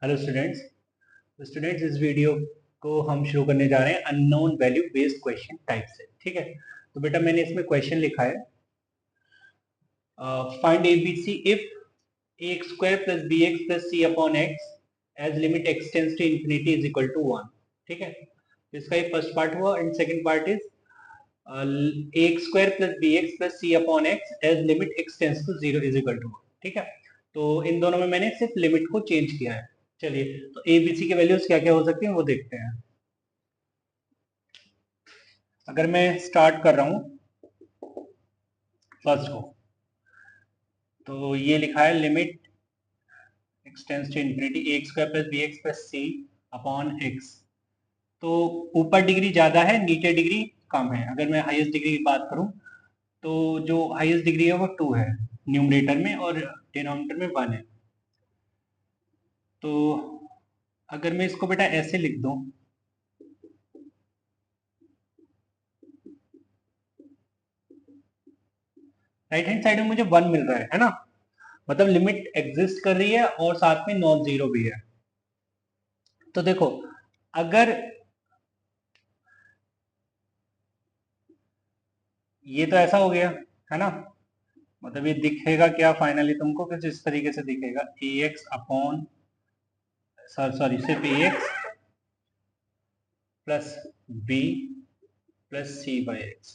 Hello students. इस video को हम शुरू करने जा रहे हैं unknown value based question type से। ठीक है, तो बेटा मैंने इसमें क्वेश्चन लिखा है find A B C if A x square plus B x plus C upon x as limit x tends to infinity is equal to 1। ठीक है, तो इसका ये फर्स्ट पार्ट हुआ and second part is A x square plus B x plus C upon x as limit x tends to 0 is equal to 1। ठीक है, तो इन दोनों में मैंने सिर्फ लिमिट को चेंज किया है। चलिए, तो ए बी सी के वैल्यूज क्या क्या हो सकती हैं वो देखते हैं। अगर मैं स्टार्ट कर रहा हूं फर्स्ट को, तो ये लिखा है limit x tends to infinity a x square plus B x plus C upon x. तो ऊपर डिग्री ज्यादा है, नीचे डिग्री कम है। अगर मैं हाईएस्ट डिग्री की बात करूं तो जो हाईएस्ट डिग्री है वो 2 है न्यूमरेटर में और डिनोमिनेटर में 1 है। तो अगर मैं इसको बेटा ऐसे लिख दूं, राइट हैंड साइड में मुझे 1 मिल रहा है ना, मतलब लिमिट एग्जिस्ट कर रही है और साथ में नॉन जीरो भी है। तो देखो, अगर ये तो ऐसा हो गया है ना, मतलब ये दिखेगा क्या फाइनली तुमको, कुछ इस तरीके से दिखेगा ए एक्स अपॉन सॉरी सिर्फ a x plus b plus c by x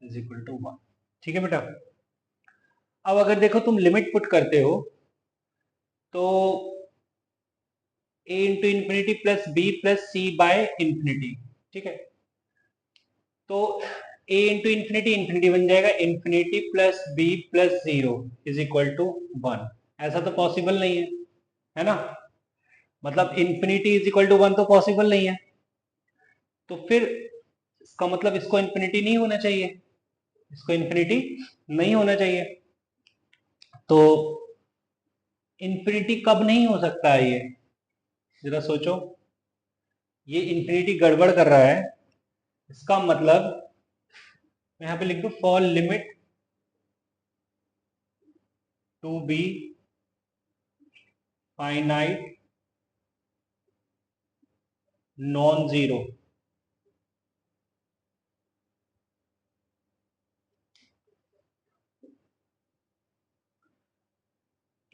is equal to 1। ठीक है बेटा, अब अगर देखो तुम लिमिट पुट करते हो तो a into infinity plus b plus c by infinity. ठीक है, तो ए इंटू इंफिनिटी इंफिनिटी बन जाएगा, infinity plus b plus 0 is equal to 1। ऐसा तो पॉसिबल नहीं है ना, मतलब इंफिनिटी इज इक्वल टू 1 तो पॉसिबल नहीं है। तो फिर इसका मतलब इसको इंफिनिटी नहीं होना चाहिए, इसको इंफिनिटी नहीं होना चाहिए। तो इंफिनिटी कब नहीं हो सकता है ये, जरा सोचो। ये इंफिनिटी गड़बड़ कर रहा है, इसका मतलब मैं यहां पे लिख दूं for limit to be finite non zero.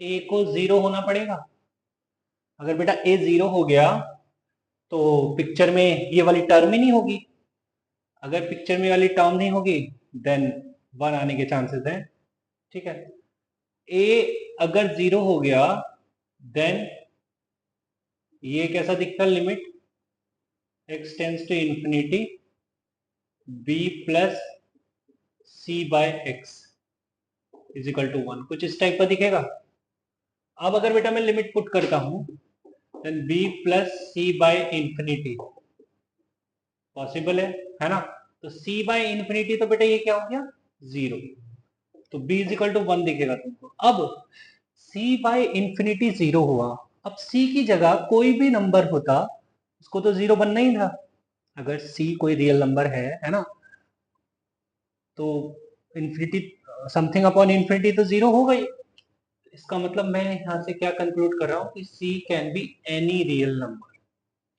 A को 0 होना पड़ेगा। अगर बेटा ए 0 हो गया तो पिक्चर में ये वाली टर्म ही नहीं होगी। अगर पिक्चर में वाली टर्म नहीं होगी देन 1 आने के चांसेस हैं। ठीक है, ए अगर 0 हो गया देन ये कैसा दिखता है, limit x tends to infinity b plus c by x is equal to 1, कुछ इस टाइप का दिखेगा। अब अगर बेटा मैं लिमिट पुट करता हूं then B plus c by infinity possible है ना। तो c बाय इंफिनिटी तो बेटा ये क्या हो गया, 0। तो b इज इक्वल टू 1 दिखेगा तुमको। अब c बाय इंफिनिटी 0 हुआ, अब c की जगह कोई भी नंबर होता उसको तो 0 बनना ही था। अगर c कोई रियल नंबर है ना, तो इंफिनिटी समथिंग अपॉन इंफिनिटी तो 0 हो गई। इसका मतलब मैं यहां से क्या कंक्लूड कर रहा हूं कि c can be any real number.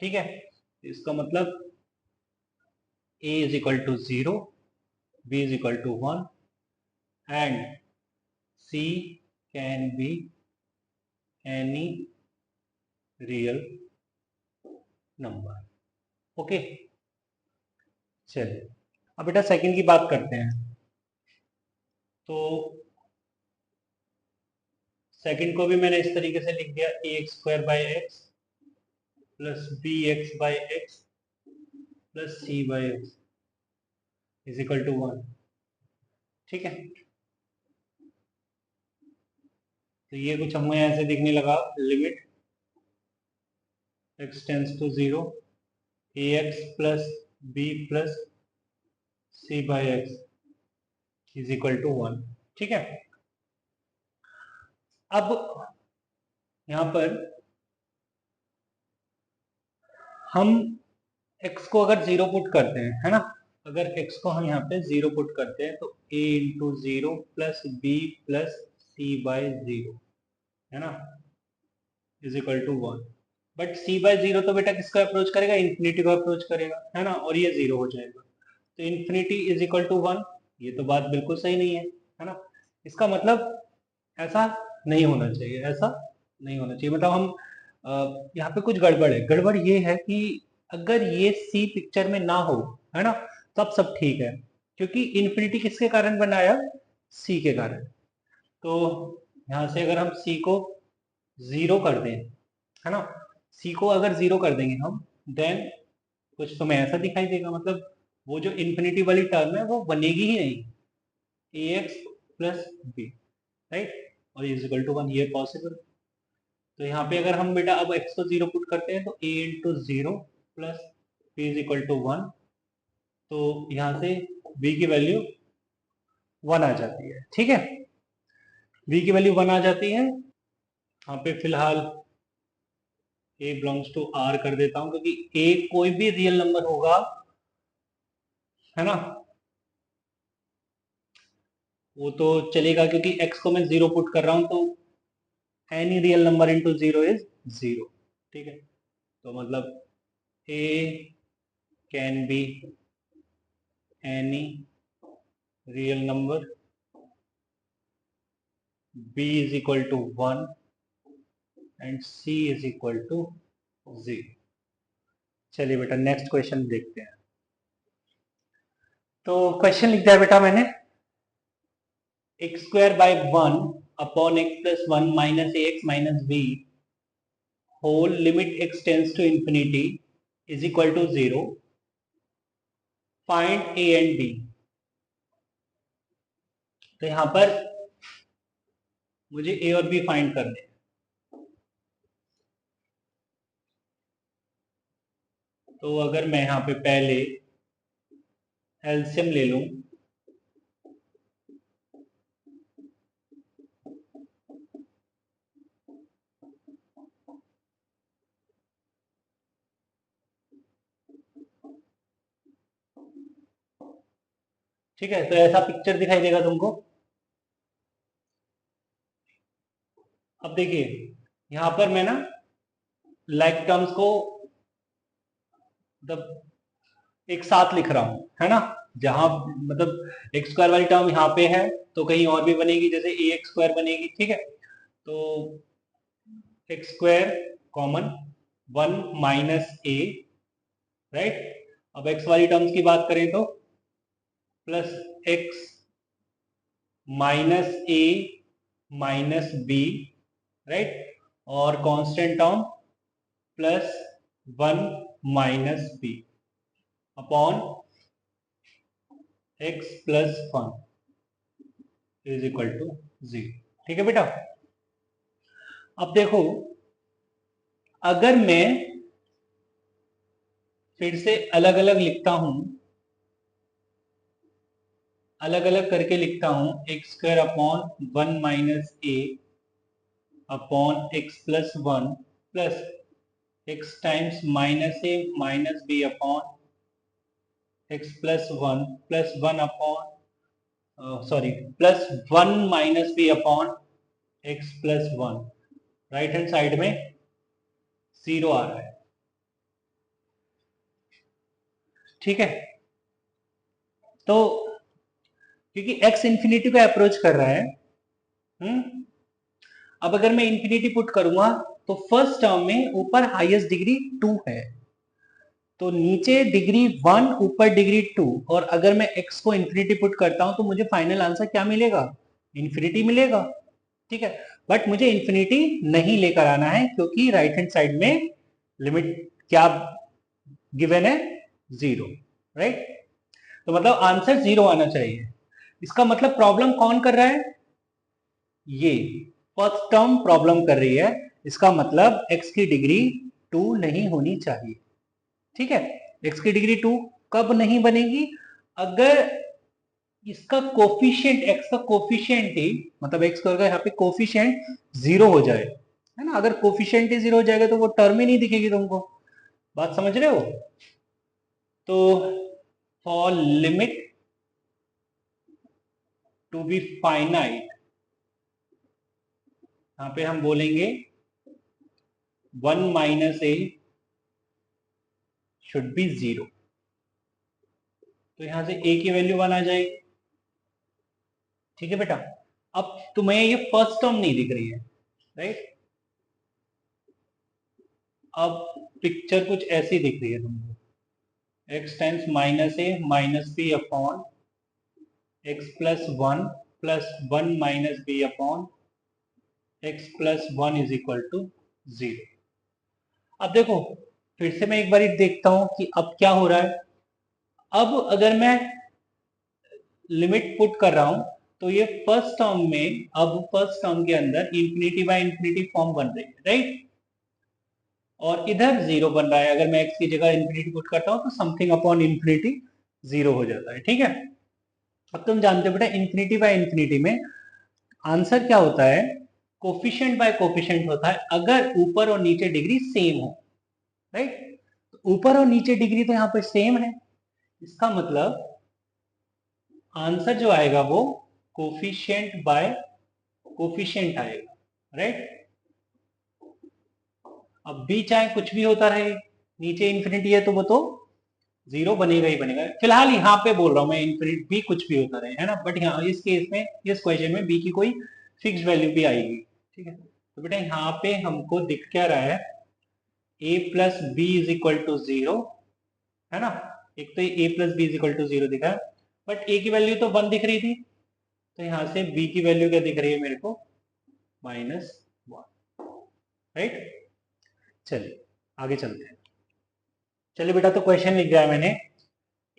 ठीक है, इसका मतलब a is equal to 0, b is equal to 1 and c can be any real number। Okay, चलिए अब बेटा सेकंड की बात करते हैं। तो सेकंड को भी मैंने इस तरीके से लिख दिया, a x square by x plus B x by x plus c by x is equal to 1। ठीक है, तो ये कुछ हमें ऐसे दिखने लगा, limit x tends to 0 a x plus b plus c by x is equal to 1। ठीक है, अब यहां पर हम x को अगर 0 पुट करते हैं है ना, अगर x को हम यहाँ पे 0 पुट करते हैं तो a into 0 plus b plus c by 0 है ना। Is equal to 1। But c by 0 तो बेटा किसको अप्रोच करेगा, इन्फिनिटी को अप्रोच करेगा, है ना, और ये 0 हो जाएगा। तो इन्फिनिटी इज इक्वल टू 1, ये तो बात बिल्कुल सही नहीं है ना। इसका मतलब ऐसा नहीं होना चाहिए, ऐसा नहीं होना चाहिए, मतलब हम यहाँ पे कुछ गड़बड़ है। गड़बड़ ये है कि अगर ये सी पिक्चर में ना हो, है ना, तब सब ठीक है, क्योंकि इन्फिनिटी किसके कारण बनाया, सी के कारण। तो यहाँ से अगर हम सी को 0 कर दें, है ना, सी को अगर 0 कर देंगे हम, देन कुछ समय ऐसा दिखाई देगा, मतलब वो जो इन्फिनिटी वाली टर्म है वो बनेगी ही नहीं, ए एक्स प्लस बी, राइट, और इज इक्वल टू 1, ये पॉसिबल। तो यहाँ पे अगर हम बेटा अब x को 0 पुट करते हैं तो a into 0 plus b is equal to 1, तो यहाँ से b की वैल्यू 1 आ जाती है, ठीक है, b की वैल्यू 1 आ जाती है। यहाँ पे फिलहाल a बिलोंग्स टू r कर देता हूँ, क्योंकि a कोई भी रियल नंबर होगा, है ना, वो तो चलेगा, क्योंकि x को मैं 0 पुट कर रहा हूँ, तो any real number into 0 is 0, ठीक है। तो मतलब a can be any real number, b is equal to 1 and c is equal to 0। चलिए बेटा नेक्स्ट क्वेश्चन देखते हैं। तो क्वेश्चन लिख दिया बेटा मैंने, x square by 1 upon x plus 1 minus a x minus b whole limit x tends to infinity is equal to 0, find a and b. तो यहां पर मुझे ए और बी फाइंड करने हैं। तो अगर मैं यहाँ पे पहले एलसीएम ले लूं, ठीक है, तो ऐसा पिक्चर दिखाई देगा तुमको। अब देखिए यहां पर मैं ना लाइक टर्म्स को मतलब एक साथ लिख रहा हूं, है ना, जहां मतलब एक्स स्क्वायर वाली टर्म यहाँ पे है तो कहीं और भी बनेगी, जैसे ए एक्स स्क्वायर बनेगी, ठीक है। तो x square common 1 minus a, right. अब एक्स वाली टर्म्स की बात करें तो plus x minus a minus b, right, और constant term plus 1 minus b upon x plus 1 is equal to 0, ठीक है बेटा। अब देखो अगर मैं फिर से अलग अलग लिखता हूं, अलग अलग करके लिखता हूं, x square upon 1 minus a upon x plus 1 plus x times minus a minus b upon x plus 1 plus 1 upon sorry plus 1 minus b upon x plus 1, right hand side में 0 आ रहा है, ठीक है। तो क्योंकि x इंफिनिटी को approach कर रहा है, अब अगर मैं इंफिनिटी पुट करूंगा तो फर्स्ट टर्म में ऊपर हाईएस्ट डिग्री 2 है, तो नीचे डिग्री 1 ऊपर डिग्री 2, और अगर मैं x को इंफिनिटी पुट करता हूं तो मुझे फाइनल आंसर क्या मिलेगा, इंफिनिटी मिलेगा, ठीक है। बट मुझे इंफिनिटी नहीं लेकर आना है, क्योंकि राइट हैंड साइड में लिमिट क्या गिवन है, 0, राइट। तो मतलब आंसर 0 आना चाहिए। इसका मतलब प्रॉब्लम कौन कर रहा है, ये फर्स्ट टर्म प्रॉब्लम कर रही है, इसका मतलब x की डिग्री 2 नहीं होनी चाहिए, ठीक है। x की डिग्री 2 कब नहीं बनेगी, अगर इसका कोफिशिएंट, x का कोफिशिएंट ही मतलब x का यहाँ पे कोफिशिएंट 0 हो जाए, है ना, अगर कोफिशिएंट ही 0 हो जाएगा तो वो टर्म ही नहीं दिखेगी तुमको, बात समझ रहे हो। तो for limit to be finite, यहाँ पे हम बोलेंगे 1 माइनस ए शुड बी 0। तो यहां से ए की वैल्यू 1 आ जाएगी। ठीक है बेटा, अब तुम्हें ये फर्स्ट टर्म नहीं दिख रही है, राइट? अब पिक्चर कुछ ऐसी दिख रही है तुमको, x times minus a minus b upon x plus one minus b upon x plus one is equal to 0। अब देखो, फिर से मैं एक बार देखता हूं कि अब क्या हो रहा है। अब अगर मैं लिमिट पुट कर रहा हूं तो ये फर्स्ट टर्म में, अब फर्स्ट टर्म के अंदर इंफिनिटी बाय इंफिनिटी फॉर्म बन रही है, राइट? और इधर 0 बन रहा है। अगर मैं x की जगह इंफिनिटी पुट करता हूं तो समथिंग अपॉन इंफिनिटी 0 हो जाता है। ठीक है, अब तुम जानते हो बेटा इंफिनिटी बाय इंफिनिटी में आंसर क्या होता है? कोफिशिएंट बाय कोफिशिएंट होता है अगर ऊपर और नीचे डिग्री सेम हो, राइट? तो ऊपर और नीचे डिग्री तो यहाँ पर सेम है, इसका मतलब आंसर जो आएगा वो कोफिशिएंट बाय कोफिशिएंट आएगा, राइट? अब भी चाहे कुछ भी होता रहे, नीचे इंफिनिटी है तो वो तो 0 बनेगा ही बनेगा। फिलहाल यहाँ पे बोल रहा हूँ मैं इंफिनिटी बी कुछ भी होता रहे, है ना? बट यहाँ इस केस में, इस क्वेश्चन में बी की कोई फिक्स वैल्यू भी आएगी। ठीक है, तो बेटा यहाँ पे हमको दिख क्या रहा है? a plus b is equal to 0, है ना? एक तो a plus b is equal to 0 दिखा, बट a की वैल्यू तो 1 दिख रही थी, तो यहाँ से b की वैल्यू क्या दिख रही है मेरे को? -1, राइट? चलिए आगे चलते हैं। चलिए बेटा, तो क्वेश्चन लिख दिया है मैंने,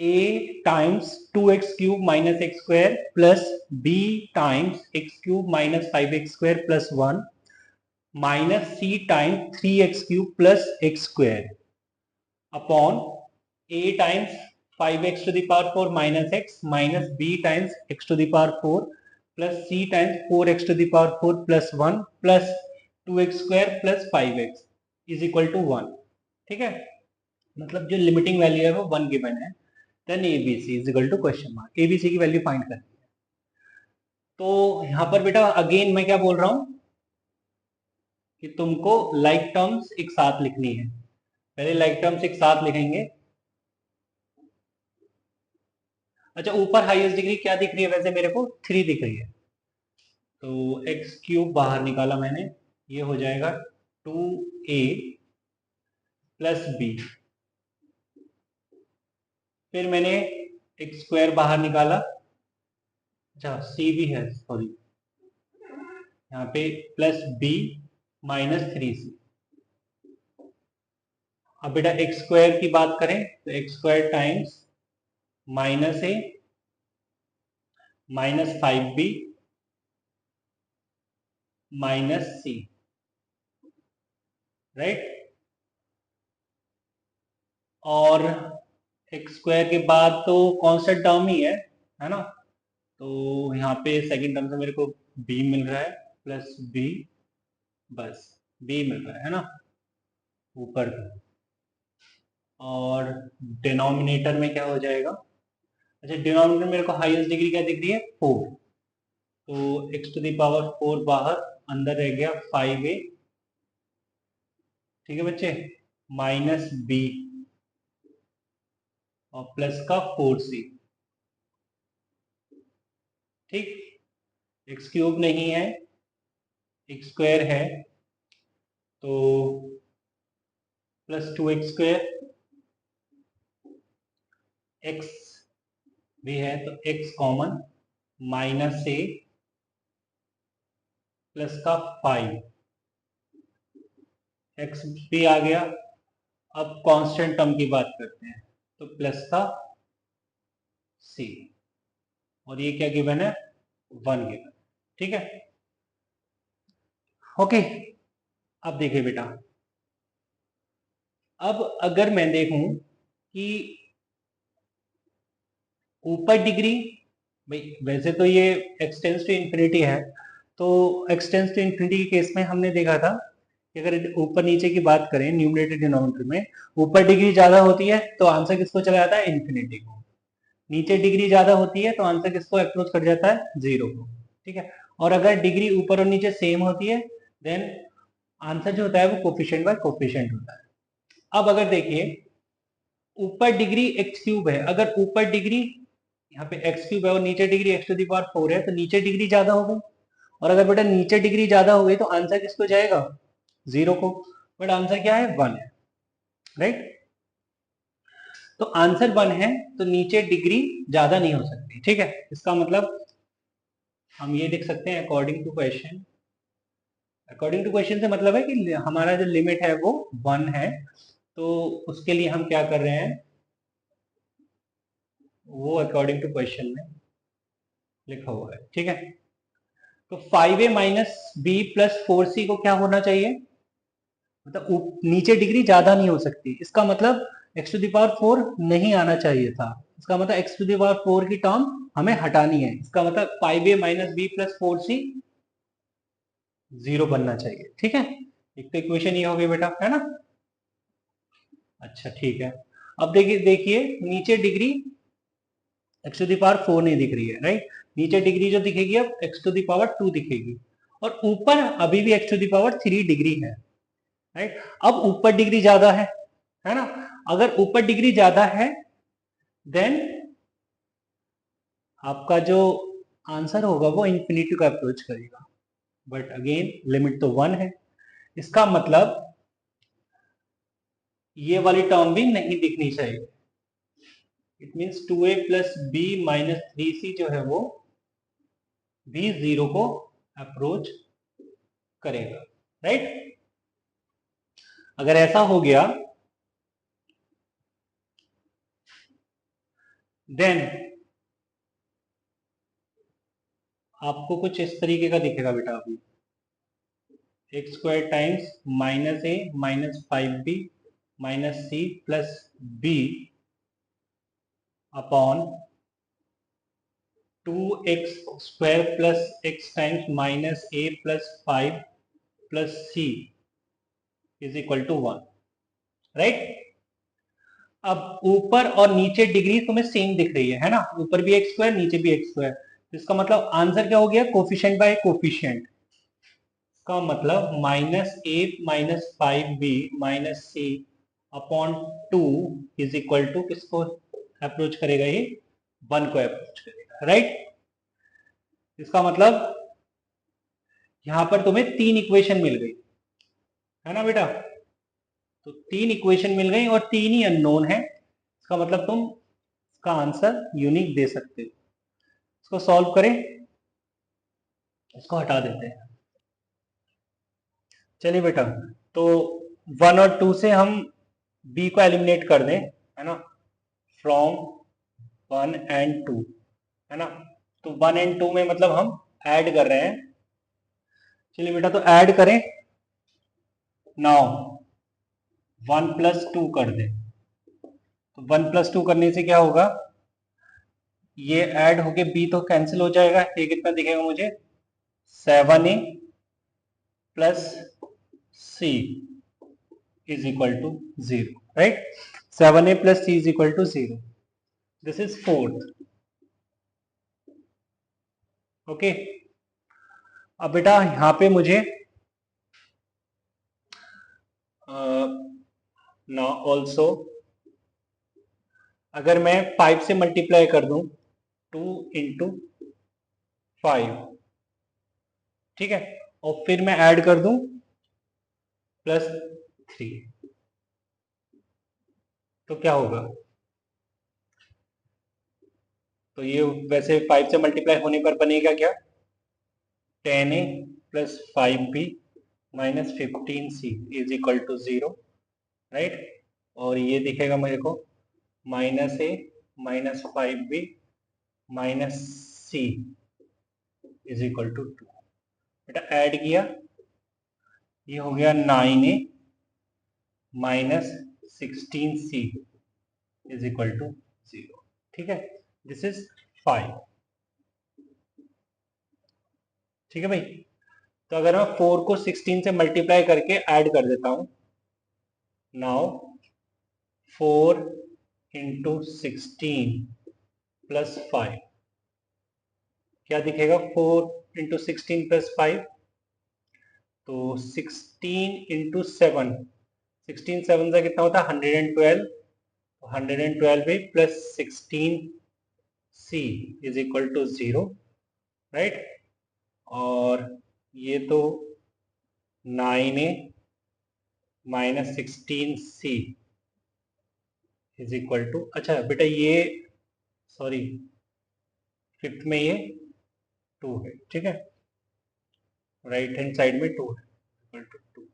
a times 2x³ minus x square plus b times x³ minus 5x² plus 1 minus c times 3x³ plus x square upon a times 5x to the power 4 minus x minus b times x to the power 4 plus c times 4x to the power 4 plus 1 plus 2x² plus 5x is equal to 1। ठीक है, मतलब जो limiting value है वो 1 given है। Then a b c is equal to question mark, a b c की value find करनी है। तो यहाँ पर बेटा अगेन मैं क्या बोल रहा हूँ कि तुमको लाइक टर्म्स एक साथ लिखनी है। पहले लाइक टर्म्स एक साथ लिखेंगे। अच्छा, ऊपर हाईएस्ट डिग्री क्या दिख रही है वैसे मेरे को? 3 दिख रही है, तो x³ बाहर निकाला मैंने, ये हो जाएगा 2a प्लस बी। फिर मैंने x² बाहर निकाला, अच्छा c भी है, सॉरी, यहाँ पे प्लस b माइनस 3c। अब बेटा x² की बात करें तो x² times minus a minus 5b minus c, right? और x² के बाद तो कांस्टेंट टर्म ही है ना? तो यहाँ पे सेकंड टर्म से मेरे को b मिल रहा है प्लस b, बस b मिल रहा है ना ऊपर का। और डिनोमिनेटर में क्या हो जाएगा? अच्छा, डिनोमिनेटर मेरे को हाईएस्ट डिग्री क्या दिख रही है? 4, तो x टू द पावर 4 बाहर, अंदर रह गया 5a। ठीक है बच्चे, माइनस b और प्लस का 4c। ठीक, x³ नहीं है, x² है, तो प्लस 2x², x भी है तो x common, minus a plus का 5, x भी आ गया। अब कांस्टेंट टर्म की बात करते हैं, तो प्लस का c, और ये क्या गिवन है? 1 गिवन। ठीक है, ओके। अब देखिए बेटा, अब अगर मैं देखूं कि ऊपर डिग्री, भाई वैसे तो ये एक्सटेंस टू इंफिनिटी है, तो एक्सटेंस टू इंफिनिटी के केस में हमने देखा था कि अगर ऊपर नीचे की बात करें न्यूमरेटर डिनोमिनेटर में, ऊपर डिग्री ज्यादा होती है तो आंसर किसको चला जाता है? इंफिनिटी को। नीचे डिग्री ज्यादा होती है तो आंसर किसको अप्रोच कर जाता है? 0 को। ठीक है, और अगर डिग्री ऊपर और नीचे सेम होती है देन आंसर जो होता है वो कोफिशिएंट बाय कोफिशिएंट होता है। अब अगर देखिए ऊपर डिग्री एक्स क्यूब है, अगर ऊपर डिग्री यहाँ पे एक्स क्यूब है और नीचे degree x to the power 4 है, तो नीचे डिग्री ज्यादा हो गई। और अगर बेटा नीचे डिग्री ज्यादा हो गई तो आंसर किसको जाएगा? 0 को। बट आंसर क्या है? 1 है, राइट। तो आंसर 1 है तो नीचे डिग्री ज्यादा नहीं हो सकती, ठीक है। इसका मतलब हम ये लिख सकते हैं according to question. According to question से मतलब है कि हमारा जो लिमिट है वो 1 है, तो उसके लिए हम क्या कर रहे हैं, वो अकॉर्डिंग टू क्वेश्चन में लिखा हुआ है, ठीक है। तो 5a minus b plus 4c को क्या होना चाहिए? मतलब नीचे डिग्री ज्यादा नहीं हो सकती, इसका मतलब x टू द पावर 4 नहीं आना चाहिए था। इसका मतलब x टू द पावर 4 की टर्म हमें हटानी है। इसका मतलब 5a minus b plus 4c 0 बनना चाहिए, ठीक है। एक तो इक्वेशन ये हो गई बेटा, है ना। अच्छा ठीक है। अब देखिए देखिए नीचे degree x to the power 4 नहीं दिख रही है, राइट। नीचे डिग्री जो दिखेगी अब x टू द पावर 2 दिखेगी, और ऊपर अभी भी x to the power 3 degree है, राइट। अब ऊपर डिग्री ज्यादा है ना। अगर ऊपर डिग्री ज्यादा है देन आपका जो आंसर होगा वो इंफिनिटी को अप्रोच करेगा। बट अगेन लिमिट तो 1 है, इसका मतलब ये वाली टर्म भी नहीं दिखनी चाहिए। It means 2a plus b minus 3c जो है वो भी 0 को अप्रोच करेगा, राइट। अगर ऐसा हो गया देन आपको कुछ इस तरीके का दिखेगा बेटा। अभी x square times minus a minus 5b minus c plus b upon 2x square plus x times minus a plus 5 plus c is equal to 1, right. अब ऊपर और नीचे डिग्री तुम्हें सेम दिख रही है ना, ऊपर भी एक्स स्क्वायर नीचे भी एक्स स्क्वायर। इसका मतलब आंसर क्या हो गया? Coefficient by coefficient. का मतलब minus a minus 5b minus c upon 2 is equal to किसको अप्रोच करेगा? ये 1 को अप्रोच करेगा, राइट। इसका मतलब यहां पर तुम्हें 3 इक्वेशन मिल गई, है ना बेटा। तो 3 इक्वेशन मिल गई और 3 ही अननोन है। इसका मतलब तुम इसका आंसर यूनिक दे सकते हो। इसको सॉल्व करें, इसको हटा देते हैं। चलिए बेटा, तो 1 और 2 से हम b को एलिमिनेट कर दें, है ना, फ्रॉम 1 एंड 2, है ना। तो 1 एंड 2 में मतलब हम ऐड कर रहे हैं। चलिए बेटा, तो ऐड करें। नाउ 1 प्लस 2 कर दें। तो 1 प्लस 2 करने से क्या होगा? ये ऐड होके b तो कैंसिल हो जाएगा। ये कितना दिखेगा मुझे? 7a plus c is equal to 0, right? 7a plus c is equal to 0. This is fourth. Okay. अब बेटा यहाँ पे मुझे ना ऑल्सो अगर मैं 5 से मल्टीप्लाई कर दूं 2 इंटू 5, ठीक है, और फिर मैं ऐड कर दूं प्लस 3, तो क्या होगा? तो ये वैसे 5 से मल्टीप्लाई होने पर बनेगा क्या? 10a plus 5b minus 15c is equal to 0, right. और ये दिखेगा मेरे को minus a minus 5b minus c is equal to 2। बेटा ऐड किया, ये हो गया 9a minus 16c is equal to 0, ठीक है। दिस इज 5, ठीक है भाई। तो अगर मैं 4 को 16 से मल्टीप्लाई करके ऐड कर देता हूं, नाउ 4 इंटू 16 प्लस 5, क्या दिखेगा? 4 इंटू 16 प्लस 5 तो 16 इंटू 7, 16 7 से कितना होता है 112, 112 भी plus 16c is equal to 0, right. और ये तो 9a minus 16c is equal to, अच्छा बेटा ये सॉरी फिफ्थ में ये 2 है, ठीक है, राइट हैंड साइड में 2 है, इक्वल टू 2,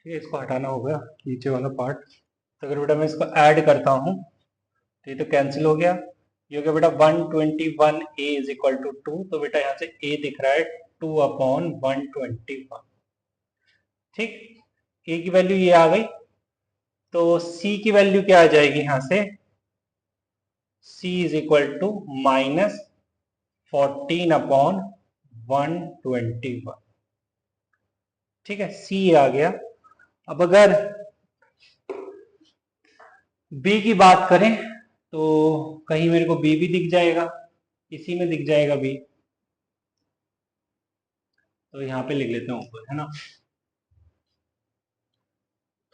ठीक है। इसको हटाना होगा नीचे वाला पार्ट। तो अगर बेटा मैं इसको ऐड करता हूँ तो ये तो कैंसिल हो गया, ये हो गया बेटा 121 a इज इक्वल टू 2, तो बेटा यहाँ से a दिख रहा है 2 अपॉन 121, ठीक। a की वैल्यू ये आ गई, तो c की वैल्यू क्या आ जाएगी यहाँ से, c is equal to minus 14 upon 121, ठीक है, c आ गया। अब अगर b की बात करें तो कहीं मेरे को b भी दिख जाएगा, इसी में दिख जाएगा b, तो यहाँ पे लिख लेते हैं ऊपर, है ना।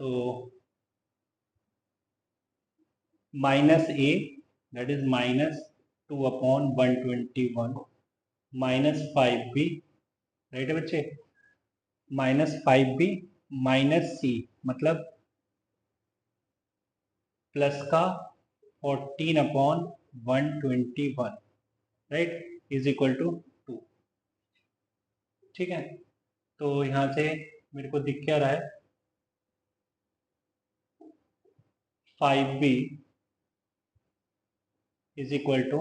तो minus A that is minus 2 upon 121 minus 5b, right है बच्चे, माइनस 5b माइनस सी मतलब प्लस का 14 upon 121, right, is equal to 2, ठीक है। तो यहाँ से मेरे को दिख क्या रहा है 5b इज इक्वल टू,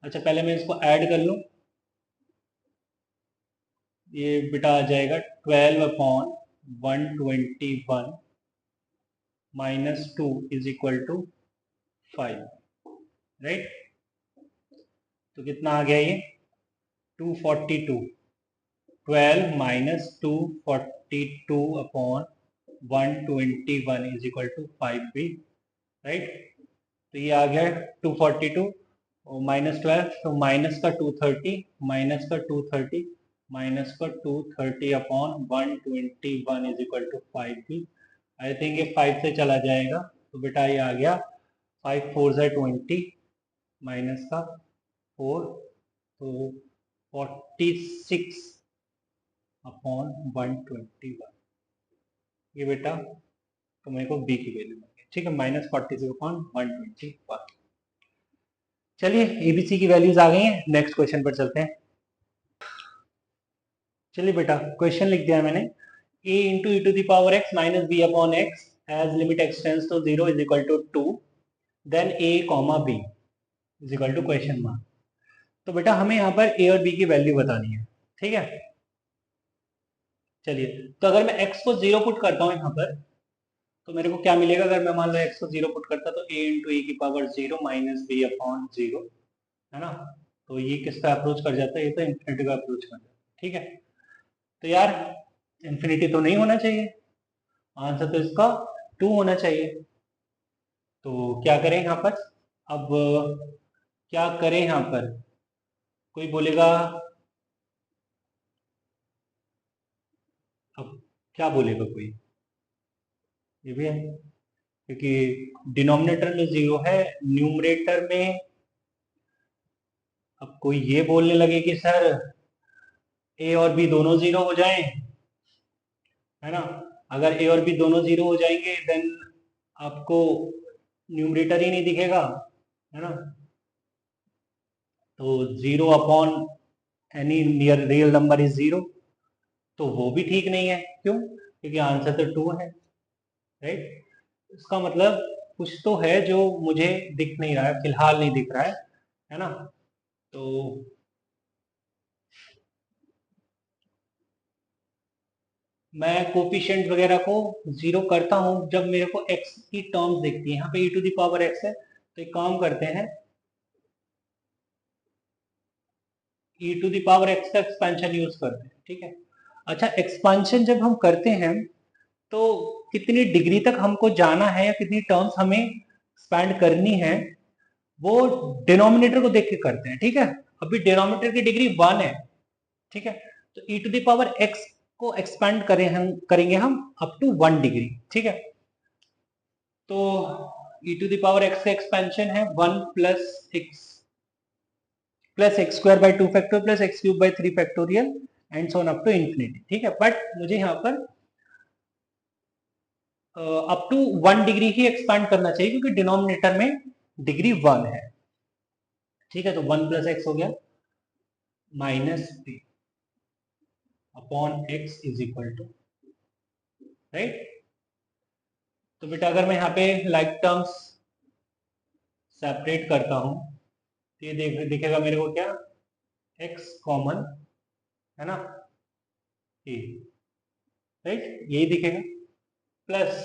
अच्छा पहले मैं इसको ऐड कर लूँ, ये बेटा आ जाएगा 12 upon 121 minus 2 is equal to 5, right. तो कितना आ गया ये 242, 12 minus 242 upon 121 is equal to 5b, right. तो ये आ गया 242 और माइनस 12, तो माइनस का 230, माइनस का 230, माइनस का 230 upon 121 is equal to 5b। I think ये 5 से चला जाएगा, तो बेटा ये आ गया 5 4 से 20 माइनस का 4, तो 46 अपॉन 121, ये बेटा तो मेरे को b की वैल्यू मिल गई, ठीक है, माइनस 46 अपॉन 121। चलिए एबीसी की वैल्यूज आ गई हैं, नेक्स्ट क्वेश्चन पर चलते हैं। चलिए बेटा क्वेश्चन लिख दिया है मैंने, a into e to the power x minus b upon x as limit x tends to 0 is equal to 2, then a comma b is equal to question mark. तो बेटा हमें यहाँ पर a और b की वैल्यू बतानी है, ठीक है। चलिए तो अगर मैं x को 0 पुट करता हूँ यहाँ पर तो मेरे को क्या मिलेगा, अगर मैं मान लो x को 0 पुट करता तो a इंटू ई की पावर 0 माइनस बी अपॉन 0, है ना। तो ये किसका अप्रोच कर जाता है, ये तो इन्फिनिटी का अप्रोच कर जाता है, ठीक है। तो यार इन्फिनिटी तो नहीं होना चाहिए, आंसर तो इसका 2 होना चाहिए। तो क्या करें यहाँ पर, अब क्या करें यहाँ पर, कोई बोलेगा, अब क्या बोलेगा कोई, ये भी है क्योंकि डिनोमिनेटर में 0 है, न्यूमरेटर में अब कोई ये बोलने लगे कि सर ए और बी दोनों 0 हो जाएं, है ना। अगर ए और बी दोनों 0 हो जाएंगे देन आपको न्यूमरेटर ही नहीं दिखेगा, है ना। तो 0 upon any near real number is 0, तो वो भी ठीक नहीं है, क्यों, क्योंकि आंसर तो 2 है, राइट। इसका मतलब कुछ तो है जो मुझे दिख नहीं रहा है, फिलहाल नहीं दिख रहा है ना। तो मैं कोफिशिएंट वगैरह को 0 करता हूं जब मेरे को x की टर्म्स दिखती है, यहाँ पे e to the power x है, तो एक काम करते हैं e to the power x का एक्सपेंशन यूज करते हैं, ठीक है। अच्छा एक्सपेंशन जब हम करते हैं तो कितनी डिग्री तक हमको जाना है या कितनी टर्म्स हमें एक्सपैंड करनी है वो डिनोमिनेटर को देख के करते हैं, ठीक है। अभी डिनोमिनेटर की डिग्री 1 है, ठीक है, तो e to the power x को एक्सपेंड करेंगे हम अप टू 1 डिग्री, ठीक है। तो e to the power x का एक्सपेंशन है 1 plus x square by 2 factorial plus x cube by 3 factorial and so on up to infinity, ठीक है। बट मुझे यहाँ पर अप टू 1 डिग्री ही एक्सपांड करना चाहिए क्योंकि डिनोमिनेटर में डिग्री 1 है, ठीक है। तो 1 प्लस एक्स हो गया minus p upon x is equal to, right. तो बेटा अगर मैं यहाँ पे लाइक टर्म्स सेपरेट करता हूँ तो ये दिखेगा मेरे को क्या, x कॉमन है ना, a, राइट, यही दिखेगा plus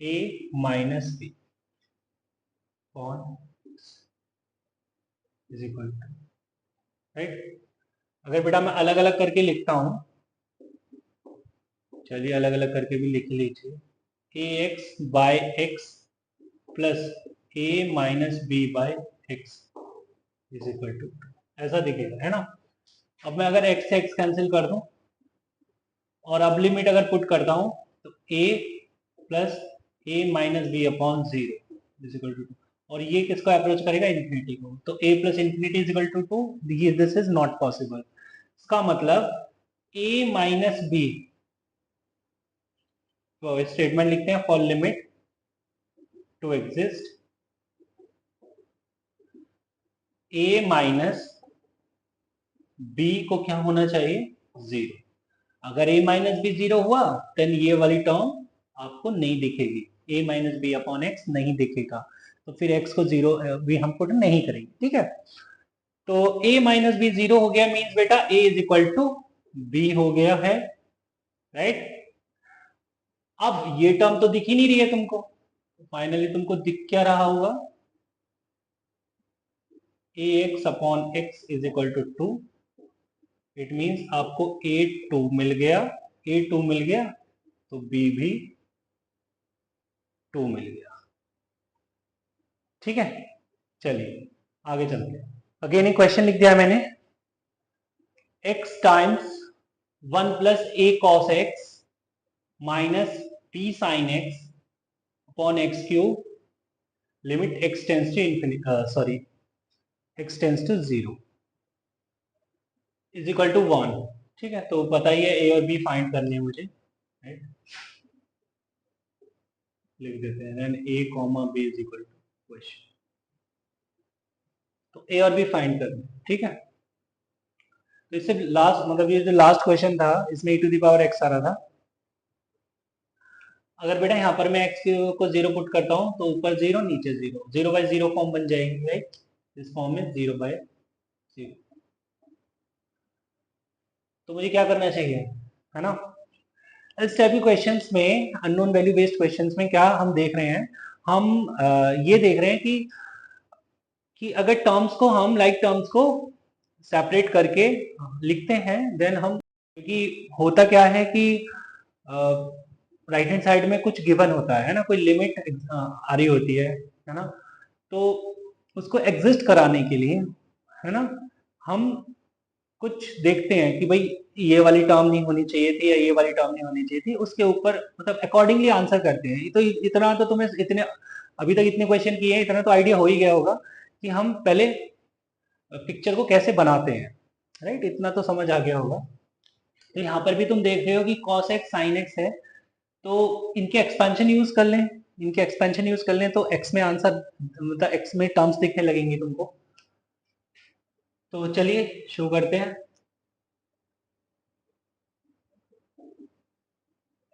a minus b upon is equal to, right. अगर बेटा मैं अलग अलग करके लिखता हूँ, चलिए अलग अलग करके भी लिख लीजिए, a x by x plus a minus b by x is equal to, ऐसा दिखेगा, है ना। अब मैं अगर एक्स से एक्स कैंसिल कर दूं और अब लिमिट अगर पुट करता हूं तो a plus a minus b upon 0 is equal to 2, और ये किसको अप्रोच करेगा, इन्फिनिटी को। तो a plus infinity is equal to 2, this is not possible. इसका मतलब a माइनस बी, तो स्टेटमेंट लिखते हैं for limit to exist a minus b को क्या होना चाहिए, 0। अगर a माइनस बी 0 हुआ देन ये वाली टर्म आपको नहीं दिखेगी, a minus b upon x नहीं दिखेगा, तो फिर x को 0 भी हम पुट नहीं करेंगे, ठीक है। तो a माइनस बी 0 हो गया, मीन्स बेटा a is equal to b हो गया है, राइट। अब ये टर्म तो दिख ही नहीं रही है तुमको, फाइनली तुमको दिख क्या रहा होगा, ax upon x is equal to 2, it means आपको a2 मिल गया, a2 मिल गया तो b भी 2 मिल गया, ठीक है। चलिए आगे चलते हैं। अगेन एक क्वेश्चन लिख दिया है मैंने, x times 1 plus a cos x minus b sin x upon x cube limit x tends to infinity, x tends to 0 is equal to 1, ठीक है। तो पता ही है a और b फाइंड करने हैं मुझे, राइट। लिख देते हैं then a comma b is equal to question, तो a और b फाइंड करने, ठीक है। तो इससे लास्ट मतलब ये जो लास्ट क्वेश्चन था इसमें e to the power x आ रहा था। अगर बेटा यहाँ पर मैं x को 0 पुट करता हूँ तो ऊपर 0 नीचे 0, 0 बाई 0 फॉर्म बन जाएगी, राइट। इस फॉर्म में 0 बाई 0, तो मुझे क्या करना चाहिए, है ना। इस टाइप के क्वेश्चंस में, अननोन वैल्यू बेस्ड क्वेश्चंस में क्या हम देख रहे हैं, हम ये देख रहे हैं कि अगर टर्म्स को हम लाइक टर्म्स को सेपरेट करके लिखते हैं देन हम, क्योंकि होता क्या है कि राइट हैंड साइड में कुछ गिवन होता है ना, कोई लिमिट आ रही होती है ना, तो उसको एग्जिस्ट कराने के लिए, है ना, हम कुछ देखते हैं कि भाई ये वाली टर्म नहीं होनी चाहिए थी या ये वाली टर्म नहीं होनी चाहिए थी, उसके ऊपर मतलब अकॉर्डिंगली आंसर करते हैं। तो इतना तो तुम्हें इतने अभी तक इतने क्वेश्चन किए हैं, इतना तो आइडिया हो ही गया होगा कि हम पहले पिक्चर को कैसे बनाते हैं, राइट, इतना तो समझ आ गया होगा। तो यहाँ पर भी तुम देख रहे हो कि cos x sin x है, तो इनके एक्सपेंशन यूज कर लें, इनके एक्सपेंशन यूज कर लें तो x में आंसर मतलब x में टर्म्स दिखने लगेंगे तुमको। तो चलिए शुरू करते हैं।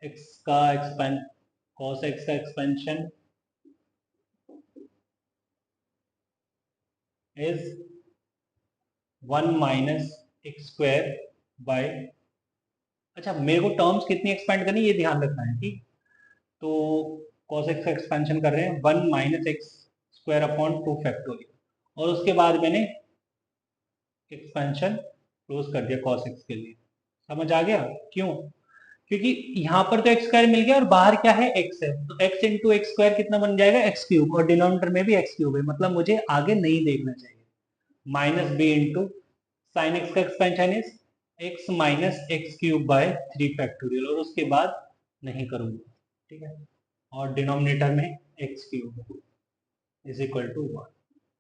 x का एक्सपेंड cos x का expansion is 1 minus x square bye, अच्छा मेरे को टर्म्स कितनी एक्सपेंड करनी ये ध्यान रखना है, ठीक। तो cos x का एक्सपेंशन कर रहे हैं 1 minus x square upon 2 factorial, और उसके बाद मैंने एक्सपेंशन क्लोज कर दिया cos x के लिए। समझ आ गया क्यों, क्योंकि यहाँ पर तो एक्स स्क्वायर मिल गया और बाहर क्या है x है, तो x इंटू एक्स स्क्वायर कितना बन जाएगा एक्स क्यूब, और डिनोमिनेटर में भी एक्स क्यूब है, मतलब मुझे आगे नहीं देखना चाहिए। Minus b into sine x का expansion is x minus x cube by 3 factorial, और उसके बाद नहीं करूंगा, ठीक है, और डिनोमिनेटर में x cube is equal to 1।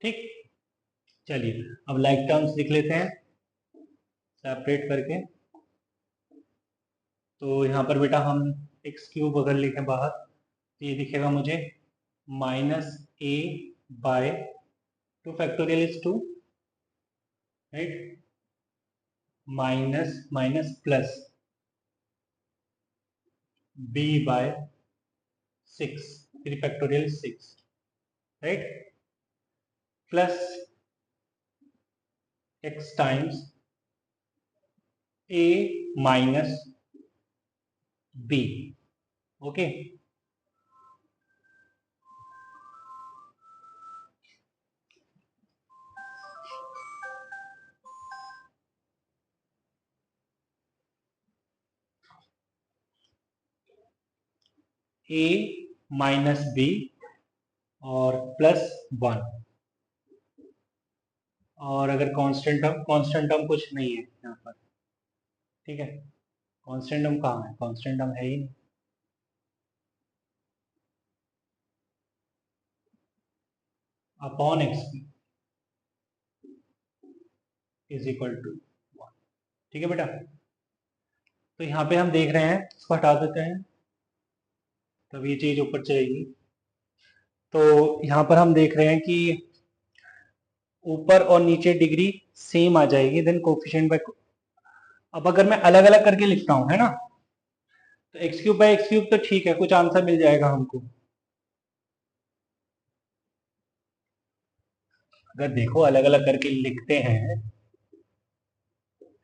ठीक, चलिए अब लाइक टर्म्स लिख लेते हैं सेपरेट करके। तो यहाँ पर बेटा हम एक्स क्यूब अगर लिखें बाहर तो ये दिखेगा मुझे minus a by 2 factorial is 2, right, minus minus plus b by 6, 3 factorial 6, right, plus x times a minus b। Okay, a minus b और प्लस 1, और अगर कांस्टेंट टर्म कुछ नहीं है यहाँ पर, ठीक है, कांस्टेंट टर्म कहाँ है, कांस्टेंट टर्म है ही नहीं, upon x is equal to 1। ठीक है बेटा, तो यहाँ पे हम देख रहे हैं, इसको हटा देते हैं तब ये चीज ऊपर चलेगी। तो यहाँ पर हम देख रहे हैं कि ऊपर और नीचे डिग्री सेम आ जाएगी, देन कोफिशिएंट बाय, अब अगर मैं अलग अलग करके लिखता हूँ, है ना, तो x cube bye x cube तो ठीक है, कुछ आंसर मिल जाएगा हमको। अगर देखो अलग अलग करके लिखते हैं,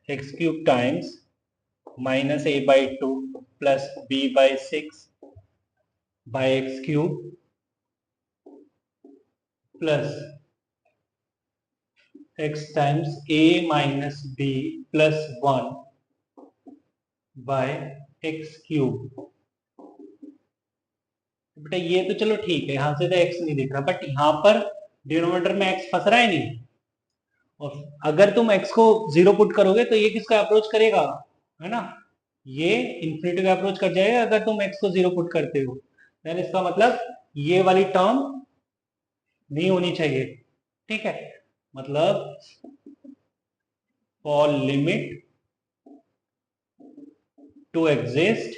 x cube times minus a by 2 plus b by 6 by x cube plus x times a minus b plus 1 by x cube. बेटा ये तो चलो ठीक है, यहां से तो x नहीं दिख रहा, बट यहाँ पर डिनोमिनेटर में x फंस रहा है नहीं, और अगर तुम x को 0 पुट करोगे तो ये किसका अप्रोच करेगा, है ना, ये इन्फिनिटी का अप्रोच कर जाएगा अगर तुम x को 0 पुट करते हो, देन इसका मतलब ये वाली टर्म नहीं होनी चाहिए, ठीक है, मतलब for limit to exist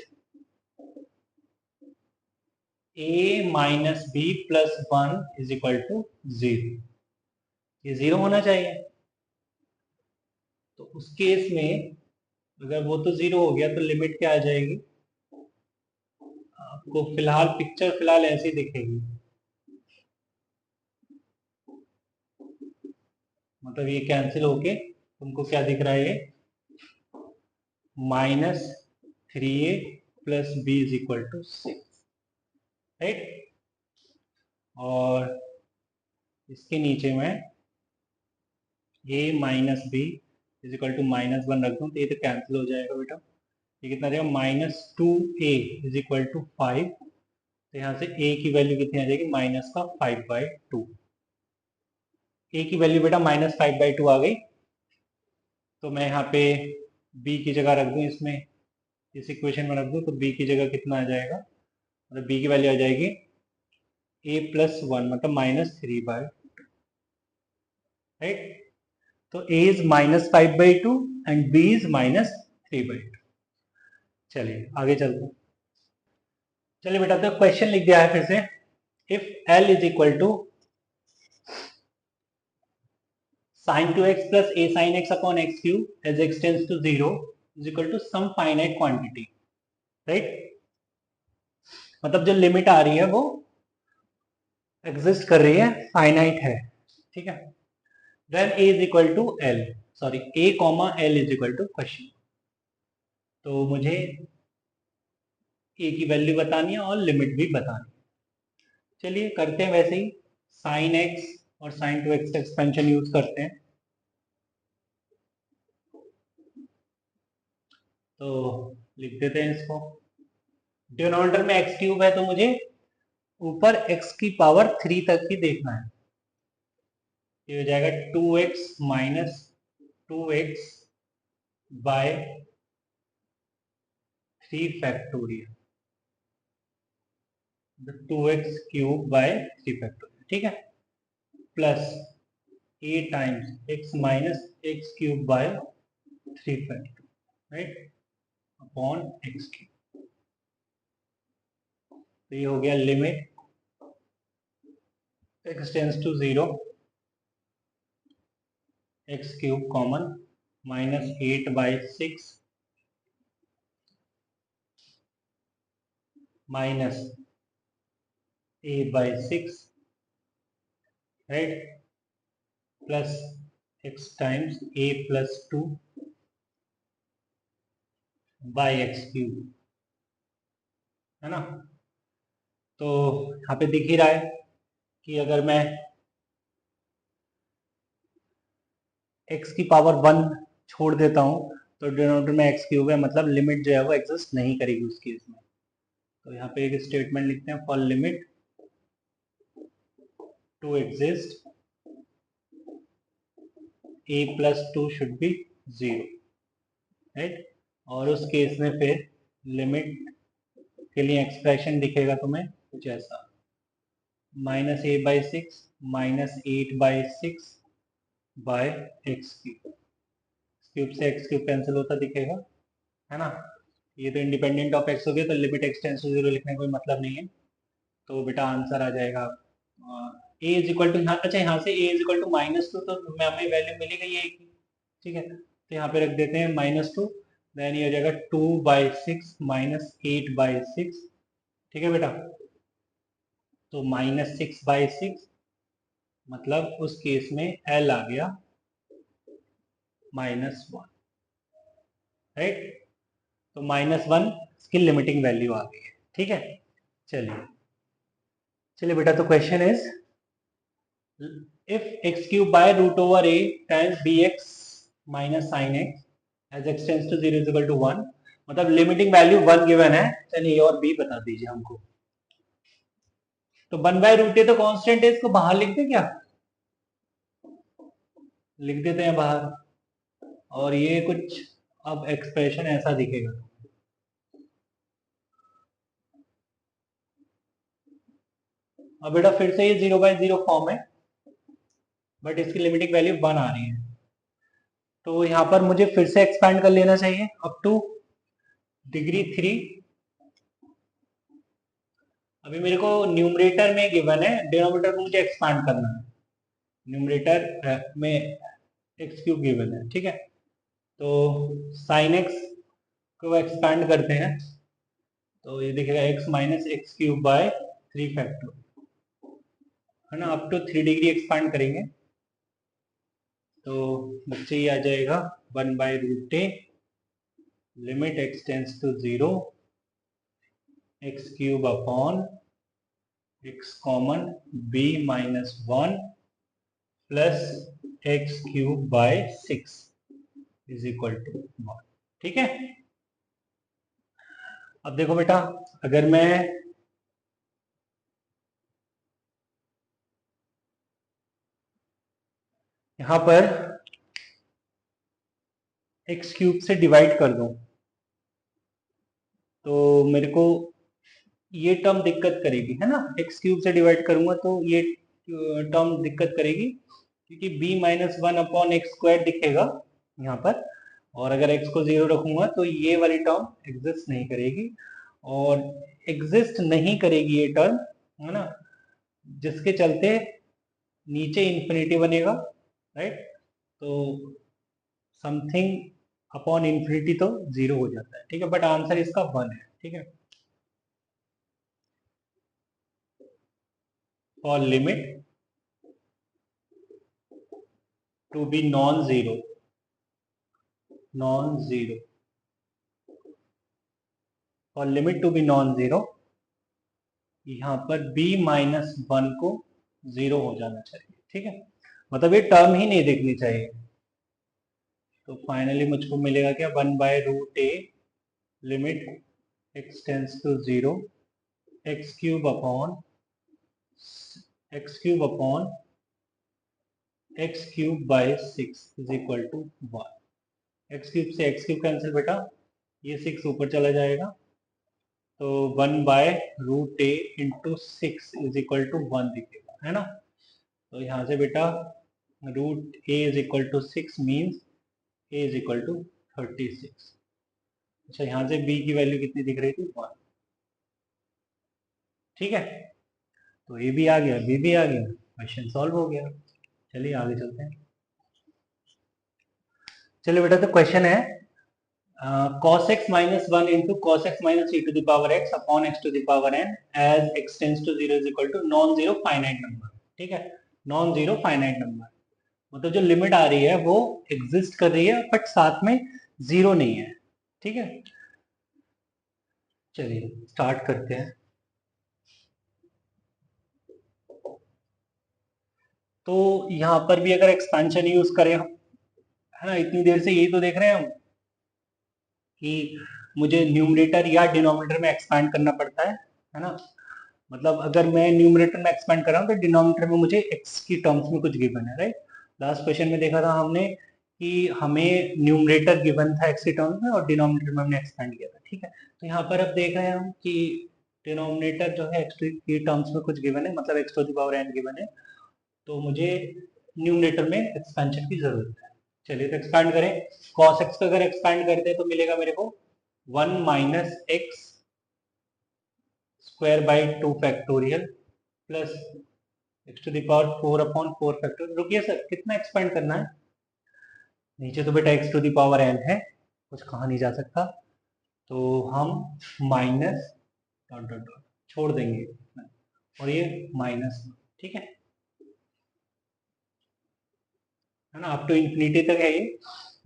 a minus b plus 1 is equal to 0, ये 0 होना चाहिए। तो उस केस में अगर वो तो 0 हो गया तो लिमिट क्या आ जाएगी, आपको फिलहाल पिक्चर फिलहाल ऐसी दिखेगी, मतलब ये कैंसिल होके तुमको क्या दिख रहा है, ये minus 3a plus b is equal to 6, right, और इसके नीचे में a minus b is equal to minus 1 रख दूं तो ये तो कैंसिल हो जाएगा बेटा, ये कितना रहेगा minus 2a is equal to 5, तो यहाँ से a की वैल्यू कितनी आ जाएगी, माइनस का 5/2, a की वैल्यू बेटा माइनस 5/2 आ गई, तो मैं यहाँ पे b की जगह रख दूं, इसमें इस इक्वेशन में रख दूं, तो b की जगह कितना आ जाएगा, मतलब b की वैल्यू आ जाएगी a प्लस 1 मतलब -3/, राइट, तो a is -5/2 and b is -3/2। चलिए आगे चलते हैं, चलिए बेटा, तो क्वेश्चन लिख दिया है फिर से, if l is equal to sin 2x plus a sin x upon x cube as x tends to 0 is equal to some finite quantity, right, मतलब जो लिमिट आ रही है वो एग्जिस्ट कर रही है, फाइनाइट है, ठीक है, then a is equal to l, sorry a comma l is equal to question, तो मुझे a की वैल्यू बतानी है और लिमिट भी बतानी है। चलिए करते हैं वैसे ही, sin x और sin 2x का एक्सपेंशन यूज करते हैं, तो लिख देते हैं इसको, डिनोमिनेटर में x क्यूब है तो मुझे ऊपर x की पावर 3 तक ही देखना है, ये हो जाएगा 2x minus 2x by 3 factorial, 2x cube by 3 factorial, ठीक है, plus a times x minus x cube by 3 factorial, right, upon x cube. तो ये हो गया limit x tends to 0, x cube common minus 8/6 minus a/6, right, plus x times a plus 2 by x cube, है ना। तो यहाँ पे दिख ही रहा है कि अगर मैं x की पावर 1 छोड़ देता हूँ तो डिनोमिनेटर में एक्स क्यूब है, मतलब लिमिट जो है वो एग्जिस्ट नहीं करेगी उस केस में। तो यहाँ पे एक स्टेटमेंट लिखते हैं, for limit to exist a plus 2 should be 0, right. और उस केस में फिर लिमिट के लिए एक्सप्रेशन दिखेगा तुम्हें कुछ ऐसा, minus a/6 minus 8/6 by x cube, cube से एक्स क्यूब कैंसिल होता दिखेगा, है ना। ये तो इंडिपेंडेंट ऑफ एक्स हो गया, तो लिमिट एक्स टेंड्स टू 0 लिखने का कोई मतलब नहीं है। तो बेटा आंसर आ जाएगा ए इज इक्वल टू, अच्छा यहाँ से ए इज इक्वल टू -2, तो हमें वैल्यू मिली गई है की, ठीक है, तो यहाँ पे रख देते हैं -2, देन ये हो जाएगा 2/6 माइनस 8/6, ठीक है बेटा। तो -6/6 मतलब उस केस में एल आ गया -1, राइट। तो -1 इसकी लिमिटिंग वैल्यू आ गई है, ठीक है। चलिए चलिए बेटा, तो question is if x cube by root over a times bx minus sin x as x tends to 0 is equal to 1, मतलब लिमिटिंग वैल्यू 1 गिवन है। चलिए ए और बी बता दीजिए हमको। तो 1/√a तो कांस्टेंट है, इसको बाहर लिख दे क्या, लिख देते हैं बाहर, और ये कुछ अब एक्सप्रेशन ऐसा दिखेगा। अब बेटा फिर से ये 0/0 फॉर्म है, बट इसकी लिमिटिंग वैल्यू 1 आ रही है, तो यहाँ पर मुझे फिर से एक्सपैंड कर लेना चाहिए अप टू डिग्री 3। अभी मेरे को न्यूमरेटर में गिवन है, डिनोमिनेटर को मुझे एक्सपैंड करना है, न्यूमरेटर में एक्स क्यूब गिवन है, ठीक है। तो साइन एक्स को एक्सपैंड करते हैं, तो ये दिखेगा x minus x cube by 3 factor, है ना, अप टू 3 डिग्री एक्सपैंड करेंगे, तो बच्चे ये आ जाएगा 1/√a limit x tends to 0, x cube upon x common b -1 plus x cube by 6 is equal to 1, ठीक है। अब देखो बेटा, अगर मैं यहां पर एक्स क्यूब से डिवाइड कर दूं, तो मेरे को ये टर्म दिक्कत करेगी, है ना। एक्स क्यूब से डिवाइड करूंगा तो ये टर्म दिक्कत करेगी, क्योंकि b-1 अपॉन एक्स स्क्वायर दिखेगा यहाँ पर, और अगर x को 0 रखूंगा तो ये वाली टर्म एग्जिस्ट नहीं करेगी, और एग्जिस्ट नहीं करेगी ये टर्म, है ना, जिसके चलते नीचे इंफिनिटी बनेगा, राइट। तो समथिंग अपॉन इंफिनिटी तो 0 हो जाता है, ठीक है, बट आंसर इसका 1 है, ठीक है। और limit to be non zero और limit to be non zero, यहाँ पर b-1 को 0 हो जाना चाहिए, ठीक है, मतलब ये टर्म ही नहीं देखनी चाहिए। तो फाइनली मुझको मिलेगा क्या, 1/√a limit x tends to 0, x cube upon x³ by 6 is equal to 1, x cube से एक्स क्यूब कैंसिल बेटा, ये 6 ऊपर चला जाएगा, तो 1/√a into 6 is equal to 1 दिखेगा, है ना। तो यहाँ से बेटा √a is equal to 6 means a is equal to 36। अच्छा, यहाँ से b की वैल्यू कितनी दिख रही थी, 1। ठीक है, तो a भी आ गया, b भी आ गया, क्वेश्चन सॉल्व हो गया। चलिए आगे चलते हैं। चलिए बेटा, तो क्वेश्चन है cos x minus 1 into cos x minus e to the power x upon x to the power n as x tends to 0 is equal to non zero finite number. ठीक है, नॉन जीरो फाइनाइट नंबर मतलब जो limit आ रही है वो exist कर रही है बट साथ में जीरो नहीं है। ठीक है, चलिए स्टार्ट करते हैं। तो यहाँ पर भी अगर एक्सपेंशन यूज करें, है ना, इतनी देर से यही तो देख रहे हैं हम कि मुझे न्यूमरेटर या डिनोमिनेटर में एक्सपैंड करना पड़ता है ना। मतलब अगर मैं न्यूमरेटर में एक्सपेंड कर रहा हूँ तो डिनोमिनेटर में मुझे एक्स की टर्म्स में कुछ गिवन है, राइट। लास्ट क्वेश्चन में देखा था हमने कि हमें न्यूमरेटर गिवन था एक्स की टर्म्स में और डिनोमिनेटर में हमने एक्सपेंड किया था। ठीक है, तो यहाँ पर अब देख रहे हैं हम कि डिनोमिनेटर जो है एक्स की टर्म्स में कुछ गिवन है, मतलब x to the power n given है, तो मुझे न्यूमरेटर में एक्सपेंशन की जरूरत है। चलिए तो एक्सपैंड करें। cos x को अगर एक्सपैंड करते हैं तो मिलेगा मेरे को 1 minus x square by 2 factorial plus x to the power 4 upon 4 factorial. रुकिए सर, कितना एक्सपैंड करना है? नीचे तो बेटा x to the power n है, कुछ कहा नहीं जा सकता, तो हम माइनस डॉट डॉट डॉट छोड़ देंगे और ये माइनस। ठीक है ना, अप टू इंफिनिटी तक है ये,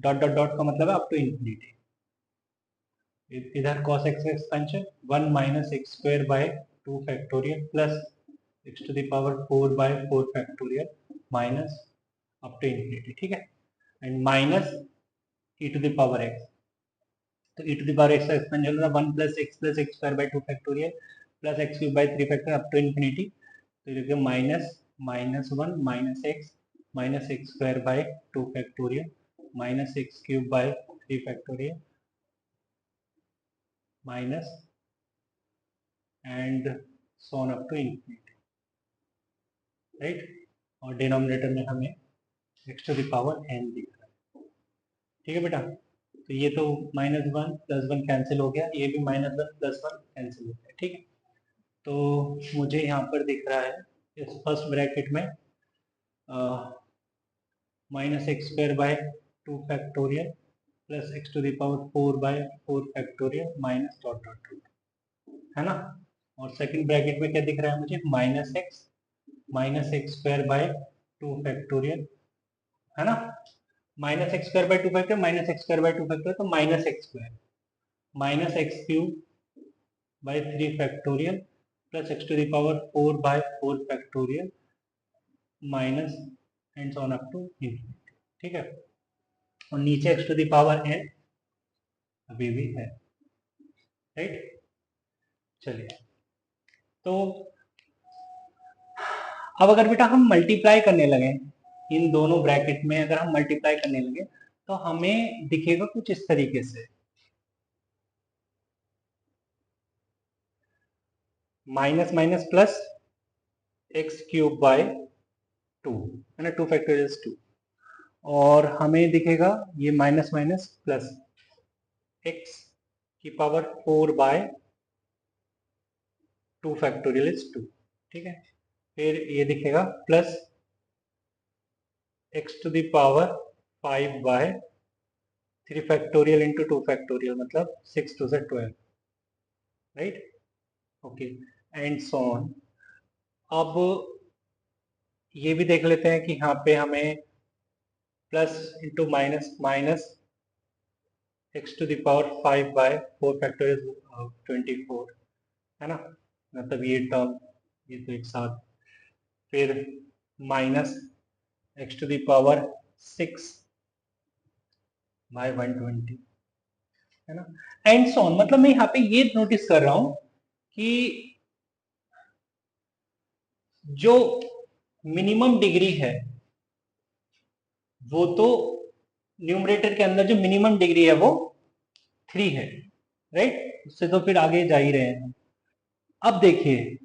डॉट डॉट डॉट का मतलब है अप टू इंफिनिटी। इधर cos x expansion 1 minus x square by 2 factorial plus x to the power 4 by 4 factorial minus up to infinity. ठीक है, and minus e to the power x, तो e to the power x का expansion होगा 1 plus x square by 2 factorial plus x cube by 3 factorial up to infinity. तो ये देखिए minus minus 1 minus x square by 2 factorial minus x cube by 3 factorial minus and so on up to infinity, right. और denominator में हमें x to the power n दिख रहा है। ठीक है बेटा, तो ये तो -1 + 1 कैंसिल हो गया, ये भी -1 + 1 कैंसिल हो गया। ठीक है, तो मुझे यहाँ पर दिख रहा है इस फर्स्ट ब्रैकेट में minus x square by 2 factorial plus x to the power 4 by 4 factorial minus dot dot dot, है ना। और सेकंड ब्रैकेट में क्या दिख रहा है मुझे, minus x square by 2 factorial, है ना। Minus x square by 2 factorial minus x square by 2 factorial, तो minus x square minus x cube by 3 factorial plus x to the power 4 by 4 factorial minus and so on up to infinity. ठीक है, और नीचे x to the power n अभी भी है, right. चलिए, तो अब अगर बेटा हम मल्टीप्लाई करने लगे, इन दोनों ब्रैकेट में अगर हम मल्टीप्लाई करने लगे तो हमें दिखेगा कुछ इस तरीके से, minus minus plus x cube bye 2, है ना, 2 फैक्टोरियल 2, और हमें दिखेगा ये माइनस माइनस प्लस एक्स की पावर 4 बाय 2 फैक्टोरियल इज 2। ठीक है, फिर ये दिखेगा plus x to the power 5 by 3 factorial into 2 factorial, मतलब 6 2 से 12, right. Okay, and so on. अब ये भी देख लेते हैं कि यहाँ पे हमें plus into minus minus x to the power 5 by 4 factorial 24, है ना, मतलब ये टर्म ये तो एक साथ, फिर minus x to the power 6 by 120, है ना, एंड सो ऑन। मतलब मैं यहाँ पे ये नोटिस कर रहा हूं कि जो मिनिमम डिग्री है वो तो न्यूमरेटर के अंदर जो मिनिमम डिग्री है वो 3 है, राइट? उससे तो फिर आगे जा ही रहे हैं। अब देखिए,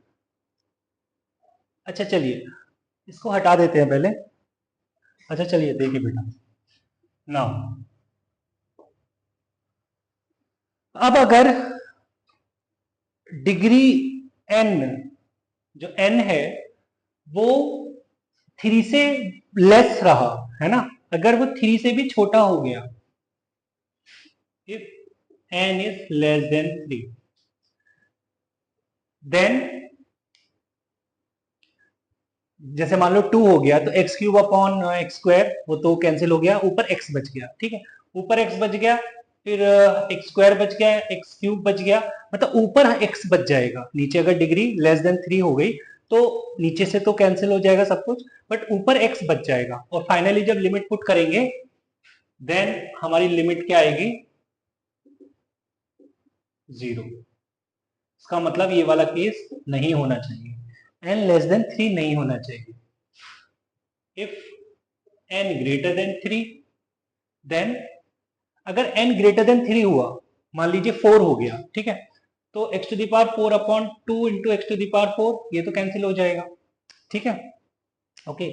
अच्छा चलिए इसको हटा देते हैं पहले। अच्छा चलिए देखिए बेटा, नाउ अब अगर डिग्री n, जो n है वो 3 से लेस रहा, है ना, अगर वो 3 से भी छोटा हो गया, if n is less than 3, then जैसे मान लो 2 हो गया तो x cube upon x square, वो तो कैंसिल हो गया, ऊपर x बच गया, ठीक है, ऊपर x बच गया, फिर एक्स स्क्वायर बच गया, एक्स क्यूब बच गया, मतलब ऊपर x बच जाएगा। नीचे अगर डिग्री लेस देन 3 हो गई तो नीचे से तो कैंसिल हो जाएगा सब कुछ, बट ऊपर x बच जाएगा, और फाइनली जब लिमिट पुट करेंगे देन हमारी लिमिट क्या आएगी, 0। इसका मतलब ये वाला केस नहीं होना चाहिए, n लेस देन 3 नहीं होना चाहिए। If n greater than 3, then अगर n ग्रेटर देन 3 हुआ, मान लीजिए 4 हो गया, ठीक है, तो x to the power 4 upon 2 into x to the power 4, ये तो कैंसिल हो जाएगा, ठीक है, ओके,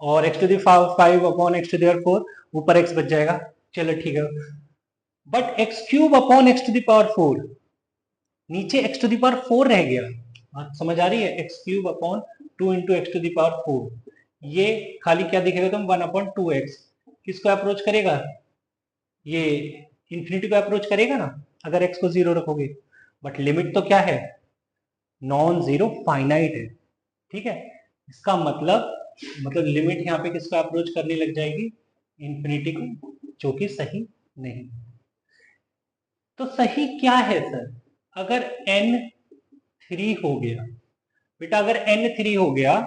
और x to the power 5 upon x to the power 4, ऊपर x बच जाएगा, चलो ठीक है, but x cube upon x to the power 4, नीचे x टू दी पावर 4 रह गया, बात समझ आ रही है, x cube upon 2 into x to the power 4, ये खाली क्या दिखेगा तुम, 1 अपॉन 2x, किसको अप्रोच करेगा, ये इंफिनिटी को अप्रोच करेगा ना, अगर x को 0 रखोगे, बट लिमिट तो क्या है, नॉन जीरो फाइनाइट है, ठीक है, इसका मतलब लिमिट यहाँ पे किसको अप्रोच करने लग जाएगी, इंफिनिटी को, जो कि सही नहीं। तो सही क्या है सर, अगर n 3 हो गया, बेटा अगर n 3 हो गया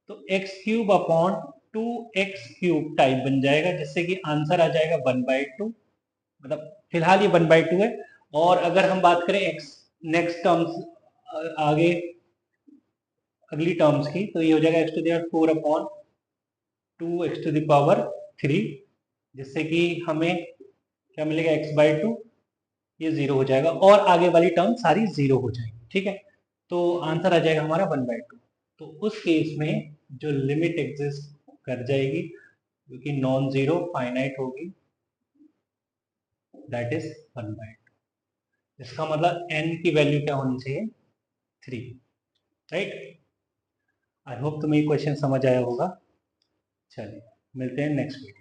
तो x cube upon 2x³ type बन जाएगा, जिससे कि आंसर आ जाएगा 1/2, मतलब फिलहाल ये 1/2 है, और अगर हम बात करें x नेक्स्ट टर्म्स आगे अगली टर्म्स की, तो ये हो जाएगा x to the power 4 upon 2x to the power 3, जिससे कि हमें क्या मिलेगा, x/2, ये 0 हो जाएगा, और आगे वाली टर्म सारी 0 हो जाएगी, ठीक है, तो आंसर आ जाएगा हमारा 1/2। तो उस केस में जो लिमिट एग्जिस्ट कर जाएगी, क्योंकि नॉन जीरो फाइनाइट होगी, दैट इज 1/2। इसका मतलब n की वैल्यू क्या होनी चाहिए, 3, राइट। आई होप तुम्हें ये क्वेश्चन समझ आया होगा। चलिए मिलते हैं नेक्स्ट वीडियो।